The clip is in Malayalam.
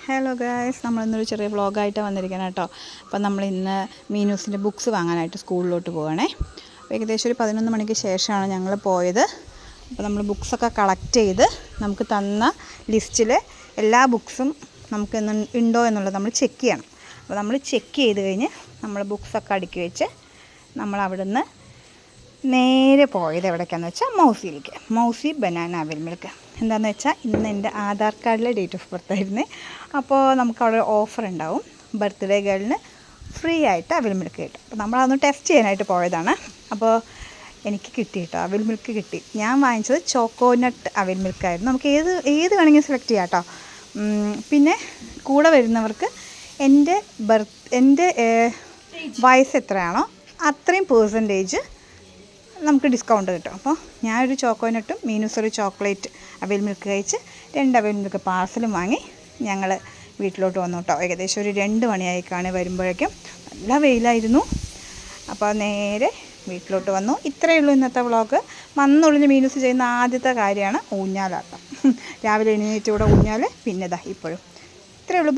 ഹലോ ഗായ്സ്, നമ്മളിന്നൊരു ചെറിയ വ്ളോഗായിട്ട് വന്നിരിക്കണം കേട്ടോ. അപ്പം നമ്മളിന്ന് മീനൂസിൻ്റെ ബുക്സ് വാങ്ങാനായിട്ട് സ്കൂളിലോട്ട് പോകണേ. ഏകദേശം ഒരു 11 മണിക്ക് ശേഷമാണ് ഞങ്ങൾ പോയത്. അപ്പോൾ നമ്മൾ ബുക്സൊക്കെ കളക്ട് ചെയ്ത് നമുക്ക് തന്ന ലിസ്റ്റിൽ എല്ലാ ബുക്സും നമുക്ക് ഉണ്ടോ എന്നുള്ളത് നമ്മൾ ചെക്ക് ചെയ്യണം. അപ്പോൾ നമ്മൾ ചെക്ക് ചെയ്ത് കഴിഞ്ഞ് നമ്മൾ ബുക്സൊക്കെ അടുക്കി വെച്ച് നമ്മൾ അവിടുന്ന് നേരെ പോയത് എവിടേക്കാണെന്ന് വെച്ചാൽ മൗസിയിലേക്ക്. മൗസി ബനാന അവിൽ മിൽക്ക്. എന്താണെന്ന് വെച്ചാൽ ഇന്ന് എൻ്റെ ആധാർ കാർഡിലെ ഡേറ്റ് ഓഫ് ബർത്ത് ആയിരുന്നു. അപ്പോൾ നമുക്കവിടെ ഓഫർ ഉണ്ടാവും. ബർത്ത്ഡേ ഗേളിന് ഫ്രീ ആയിട്ട് അവിൽ മിൽക്ക് കിട്ടും. അപ്പോൾ നമ്മളതൊന്ന് ടെസ്റ്റ് ചെയ്യാനായിട്ട് പോയതാണ്. അപ്പോൾ എനിക്ക് കിട്ടി കേട്ടോ, അവിൽ മിൽക്ക് കിട്ടി. ഞാൻ വാങ്ങിച്ചത് ചോക്കോനട്ട് അവിൽ മിൽക്കായിരുന്നു. നമുക്ക് ഏത് വേണമെങ്കിലും സെലക്ട് ചെയ്യാം കേട്ടോ. പിന്നെ കൂടെ വരുന്നവർക്ക് എൻ്റെ വയസ്സ് എത്രയാണോ അത്രയും % നമുക്ക് ഡിസ്കൗണ്ട് കിട്ടും. അപ്പോൾ ഞാനൊരു ചോക്കോനട്ടും മീനൂസൊരു ചോക്ലേറ്റ് അവിൽ മിൽക്ക് കഴിച്ച് 2 അവിൽ മിൽക്ക് പാർസലും വാങ്ങി ഞങ്ങൾ വീട്ടിലോട്ട് വന്നു കേട്ടോ. ഏകദേശം ഒരു 2 മണിയായിക്കാണ് വരുമ്പോഴേക്കും. നല്ല വെയിലായിരുന്നു. അപ്പോൾ നേരെ വീട്ടിലോട്ട് വന്നു. ഇത്രയേ ഉള്ളൂ ഇന്നത്തെ വ്ളോഗ്. വന്നൊളിഞ്ഞ് മീനൂസ് ചെയ്യുന്ന ആദ്യത്തെ കാര്യമാണ് ഊഞ്ഞാലാട്ടം. രാവിലെ എണീറ്റ് കൂടെ ഊഞ്ഞാൽ, പിന്നെ ഇതാ ഇപ്പോഴും. ഇത്രയേ ഉള്ളൂ.